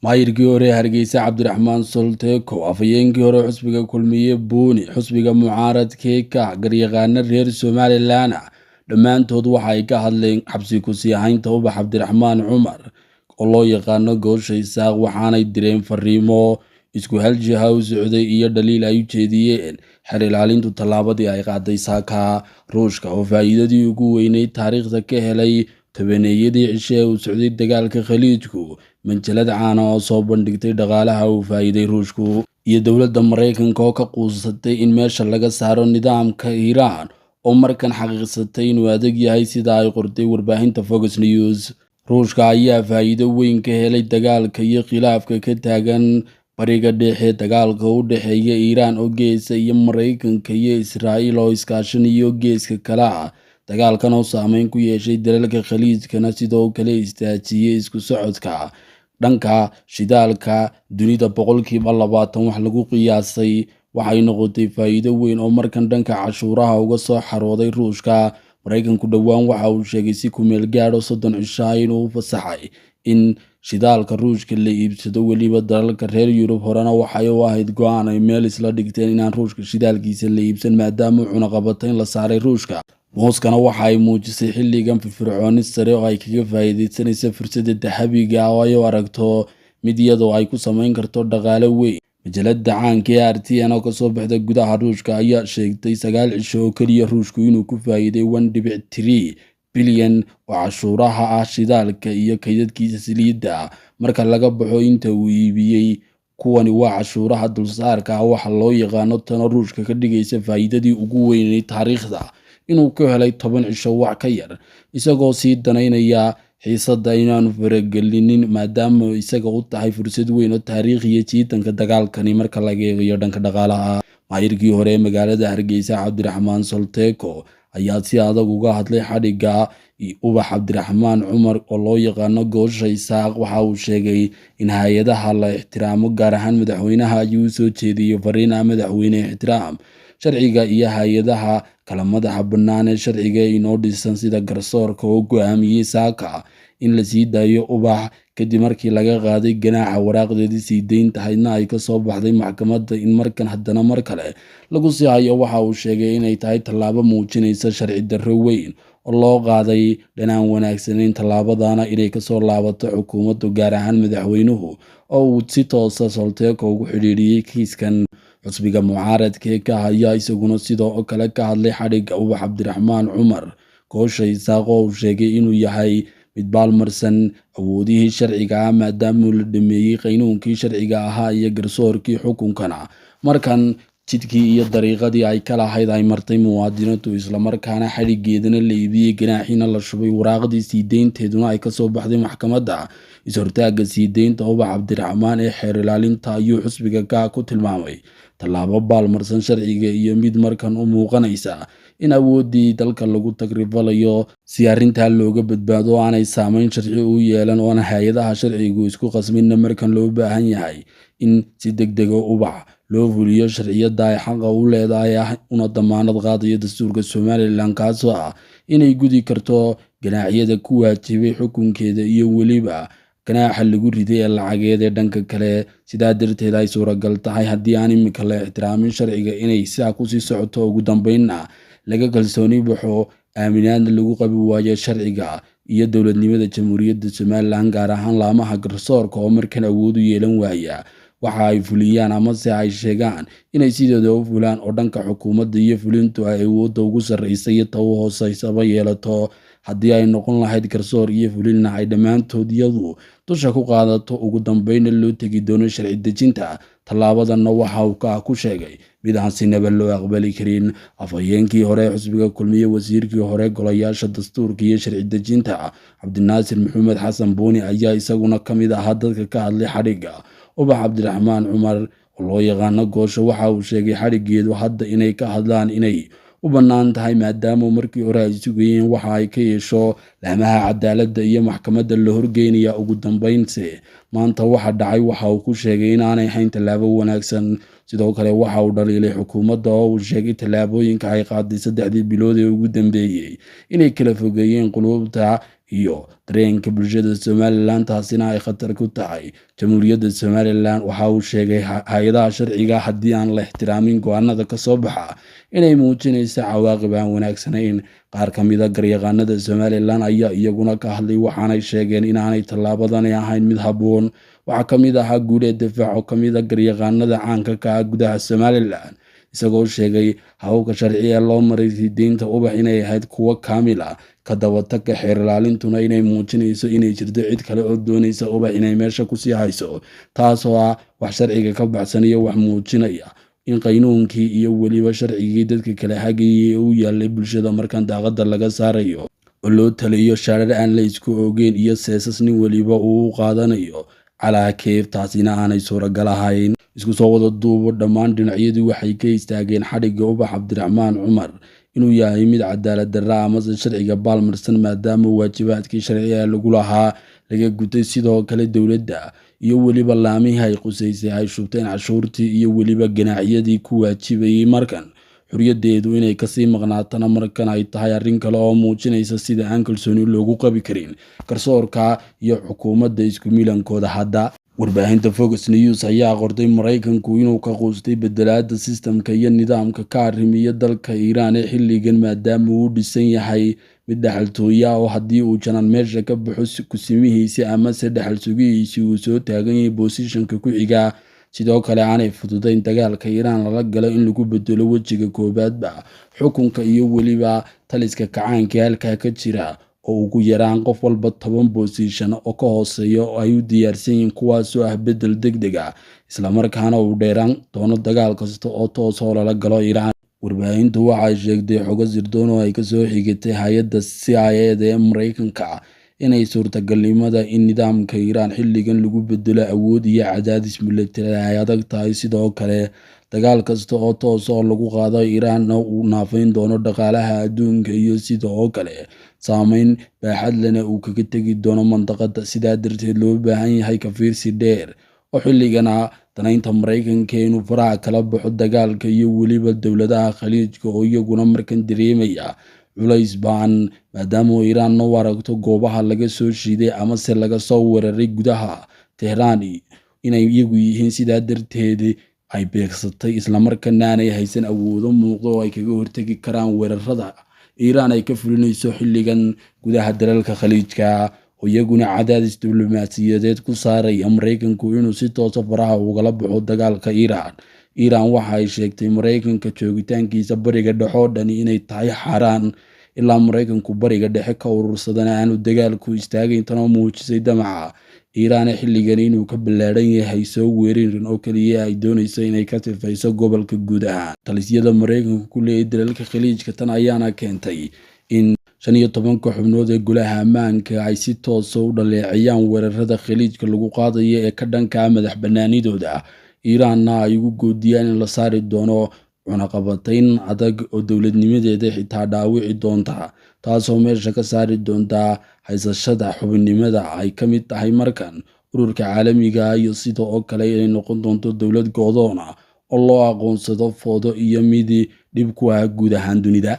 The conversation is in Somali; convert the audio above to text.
maayirkii hore Hargeysa Cabdiraxmaan Solteko afhayeenkii hore xusbiga kulmiye Buuni xusbiga mucaaradka ka garyaqaana reer Somaliland dhammaantood waxa ay ka hadleen xabsi ku sii haynta Ubax Cabdiraxmaan Cumar oo loo yaqaano Goosha Isaaq waxaanay direen fariimo isku hal jiha u socday iyo dhaliil ay u jeediyeen xer ilaalintu tallaabadii ay qaaday saaka Ruushka oo faa'iidadii ugu weyneyd taariikhda ka helay tabaneeyadii cishe u socday dagaalka Khaliijku manjalad caan oo soo bandhigtay dhaqaalaha uu faa'iiday Ruushku iyo dowladda Mareykanka oo ka quusatay in meesha laga saaro nidaamka Iiraan oo markan xaqiiqsatay inuu adag yahay sida ay qortay warbaahinta Fox News. Ruushka ayaa faa'iido weyn ka helay dagaalka iyo khilaafka ka taagan bariga dhexe dagaalka u dhexeeya Iiraan oo geesa iyo Mareykanka iyo Israa'iil oo iskaashanayo geeska kale dagaalkan oo saameyn ku yeeshay dalalka Khaliijkana sidoo kale istaajiyay isku socodka dhanka shidaalka dunida 20% wax lagu qiyaasay waxay noqotay faa'iido weyn oo markan dhanka cashuuraha uga soo xarooday Ruushka. Mareykanku dhawaan waxa uu sheegay si ku meel gaadho 30 cisho inuu u fasaxay in shidaalka Ruushka la iibsado weliba dalalka reer Yurub horena waxay u ahayd go'aan ay meel isla dhigteen inaan Ruushka shidaalkiisa la iibsan maadaama cunaqabatayn la saaray Ruushka. Mooskana waxa ay muujisay xilligan firfircooni sare oo ay kaga faa'iideysanayso fursadda dahabiga oo ay u aragto mid iyadoo ay ku samayn karto dhaqaale weyn. majalada caanka ee RTN oo kasoo baxda gudaha Ruushka ayaa sheegtay 9 cisho oo kaliya Ruushku inuu ku faa'iiday 1.3 bilyan oo cashuuraha ah shidaalka iyo kaydadkiisa saliidda marka laga baxo inta uu iibiyey. Kuwani waa cashuuraha dulsaarka waxa loo yaqaano tan Ruushka ka dhigaysa faa'iidadii ugu weyn taariikhda inuu ka helay 10 cisho wax ka yar isagoo sii danaynaya xiisadda inaanu faragelinin maadaama isaga u tahay fursad weyn oo taariikhiya jiitanka dagaalkani marka laga eegayo dhanka dhaqaalaha. maayirkii hore magaalada Hargeysa Cabdiraxmaan Solteko ayaa si adag uga hadlay xadhigga Ubax Cabdiraxmaan Cumar oo loo yaqaano Goosha Isaaq. Waxa uu sheegay in hay'adaha la ixtiraamo gaar ahaan madaxweynaha ayuu soo jeediyay fariin madaxweyne ixtiraam sharciga iyo hay'adaha kala madaxa bannaan ee sharciga inoo dhisan sida garsoorka oo go'aamiyay saaka in la sii daayo Ubax kadib markii laga qaaday ganaaxa waraaqdeedii sii deynta haydna ay ka soo baxday maxkamadda in markan haddana mar kale lagu sii hayo. Waxa uu sheegay inay tahay tallaabo muujinaysa sharci darro weyn oo loo qaaday dhanaan wanaagsaneyn tallaabadana inay ka soo laabato xukuumaddu gaar ahaan madaxweynuhu oo uu si toosa Solteko ugu xidhiidhiyay kiiskan. xusbiga mucaaradka ka haya isaguna sidoo kale ka hadlay xadhigga Ubax Cabdiraxmaan Cumar Goosha Isaaq oo uu sheegay inuu yahay mid baalmarsan awoodihii sharciga maadaama la dhameeyay qaynuunkii sharciga ahaa iyo garsoorkii xukunkana markan jidkii iyo dariiqadii ay kala ahayd ay martay muwaadiniintu isla markaana xadhiggeedana la iibiyay ganaaxina la shubay waraaqdii sii deynteeduna ay ka soo baxday maxkamadda. is-hortaagga sii deynta Ubax Cabdiraxmaan ee xeer ilaalinta ayuu xusbiga ka ku tilmaamay tallaabo baalmarsan sharciga iyo mid markan u muuqanaysa in awooddii dalka lagu tagrifalayo si arrintaa looga badbaado oo aanay saameyn sharci u yeelan oo aan hay'adaha sharcigu isku qasminna markan loo baahan yahay in si degdeg ah Ubax loo fuliyo sharciyada ay xaqa u leedahay una damaanad qaadayo dastuurka Somaliland kaasoo ah inay gudi karto ganaaxyada ku waajibay xukunkeeda iyo weliba ganaaxa lagu riday ee lacageed ee dhanka kale. sidaa darteed ay suuragal tahay haddii aan imika la ixtiraamin sharciga inay sidaa ku sii socoto ugu dambeynna laga kalsooni baxo aaminaadna lagu qabi waayo sharciga iyo dowladnimada jamhuuriyadda Somaliland gaar ahaan laamaha garsoorka oo markan awood u yeelan waaya waxa ay fuliyaan ama se ay sheegaan inay sidooda u fulaan oo dhanka xukuumadda iyo fulintu ay awoodda ugu sarreysa iyo ta u hooseysaba yeelato. haddii ay noqon lahayd garsoor iyo fulinna ay dhammaantood iyadu dusha ku qaadato ugu dambeynna loo tegi doono sharci dejinta. tallaabadanna waxa uu ku sheegay mid aan sinaba loo aqbali karin. afhayeenkii hore xusbiga kulmiye wasiirkii hore golayaasha dastuurka iyo sharci dejinta Cabdinaasir Maxamed Xasan Buuni ayaa isaguna ka mid ahaa dadka ka hadlay xadhigga Ubax Cabdiraxmaan Cumar oo loo yaqaano Goosha. waxa uu sheegay xadhiggeedu hadda inay ka hadlaan inay u bannaan tahay maadaama markii hore ay sugayeen waxa ay ka yeesho laamaha cadaaladda iyo maxkamadda la horgeynaya. ugu dambeynse maanta waxa dhacay waxa uu ku sheegay in aanay hayn tallaabo wanaagsan. sidoo kale waxa uu dhaliilay xukuumadda oo uu sheegay tallaabooyinka ay qaaday 3 bilood ee ugu dambeeyay inay kala fogeeyeen qulubta iyo dareenka bulshada Somaliland, taasina ay khatar ku tahay jamhuuriyadda Somaliland. Waxa uu sheegay hay'adaha sharciga haddii aan la ixtiraamin go'aanada ka soo baxa inay muujinayso cawaaqib aan wanaagsanayn. Qaar ka mid ah garyaqaanada Somaliland ayaa iyaguna ka hadlay, waxaanay sheegeen inaanay tallaabadani ahayn mid habboon. Waxaa ka mid ahaa Guuleed Difaac oo ka mid ah garyaqaanada caanka ka ah gudaha Somaliland, isagoo sheegay hababka sharci ee loo maray sii deynta Ubax inay ahayd kuwo kaamil ah, ka daba-tagga xeer ilaalintuna inay muujinayso inay jirto cid kale oo doonaysa Ubax inay meesha ku sii hayso, taasoo ah wax sharciga ka baxsan iyo wax muujinaya in qaynuunkii iyo weliba sharcigii dadka kala hagayay u yaallay bulshada markan daaqadda laga saarayo oo loo taliyo shaarar aan la isku ogeyn iyo seesas nin weliba uu u qaadanayo calaa keef, taasina aanay suuragal ahayn. Isku soo wada duubo, dhammaan dhinacyadu waxay ka istaageen xadhigga Ubax Cabdiraxmaan Cumar inuu yahay mid cadaalad darra amase sharciga baalmarsan, maadaama waajibaadkii sharciga lagu lahaa laga gutay. Sidoo kale dowladda iyo weliba laamihii ay qusaysay ay shubteen cashuurtii iyo weliba ganaaxyadii ku waajibayay markan xorriyaddeedu inay kasii maqnaatana markan ay tahay arrin kale oo muujinaysa sida aan kalsooni loogu qabi karin garsoorka iyo xukuumadda isku milankooda. Hadda warbaahinta Fox News ayaa qortay Maraykanku inuu ka quustay bedelaadda sistamka iyo nidaamka ka arrimiya dalka Iiraan ee xilligan, maadaama uu dhisan yahay mid dhaxaltooye ah oo haddii uu janan meesha ka baxo kusimihiisi amase dhaxal sugihiisii uu soo taagan yahay boosishanka ku xiga. Sidoo kale aanay fududayn dagaalka Iiraan lala galo in lagu bedelo wejiga koowaadba xukunka iyo weliba taliska kacaanka halkaa ka jira oo ugu yaraan qof walba 10 boosishan oo ka hooseeya oo ay u diyaarsan yihiin, kuwaasoo ah bedel degdeg ah islamarkaana uu dheeraan doono dagaal kasta oo toos oo lala galo Iiraan. Warbaahintu waxay sheegtay xogo sirdoon oo ay kasoo xigatay hay'adda CIA ee Maraykanka inay suurtagalnimada in nidaamka Iiraan xilligan lagu bedelo awood iyo cadaadis militari ay adag tahay. Sidoo kale dagaal kasta oo toos oo lagu qaado Iiraan uu naafayn doono dhaqaalaha adduunka iyo sidoo kale saameyn baaxad lehna uu kaga tegi doono mandaqadda. Sidaa darteed loo baahan yahay ka fiirsi dheer oo xilligana danaynta Maraykanka inuu faraha kala baxo dagaalka iyo weliba dowladaha khaliijka oo iyaguna markan dareemaya culays baan, maadaama Iiraan u aragto goobaha laga soo shiiday amase laga soo weeraray gudaha Tehraan inay iyagu yihiin. Sidaa darteed ay beegsatay islamarkaana aanay haysan awoodo muuqda oo ay kaga hortegi karaan weerarada Iiraan ay ka fulinayso xilligan gudaha dalalka khaliijka, oo iyaguna cadaadis diblomaasiyadeed ku saaraya Maraykanku inuu si toosa faraha ugala baxo dagaalka Iiraan. Iiraan waxa ay sheegtay Maraykanka joogitaankiisa bariga dhexe oo dhan inay tahay xaaraan ilaa Maraykanku bariga dhexe ka urursadana aanu dagaalku istaagayn, tan oo muujisay damaca Iiraan xilligan inuu ka ballaaran yahay soo weerarin oo kaliya ay doonayso inay ka tifayso gobolka guud ahaan. Talisyada Maraykanku ku leeyahay dalalka khaliijka, tan ayaana keentay in 15 xubnood ee golaha ammaanka ay si toos u dhaleeceeyaan weerarada khaliijka lagu qaadayo ee ka dhanka madax bannaanidooda. Iiraanna ay ugu goodiyaan in la saari doono cunaqabatayn adag oo dowladnimadeeda xitaa dhaawici doonta, taasoo meesha ka saari doonta haysashada xubinnimada ay ka mid tahay markan ururka caalamiga iyo sidoo kale inay noqon doonto dowlad go'doon ah oo loo aqoonsado foodo iyo mid dhib ku ah guud ahaan dunida.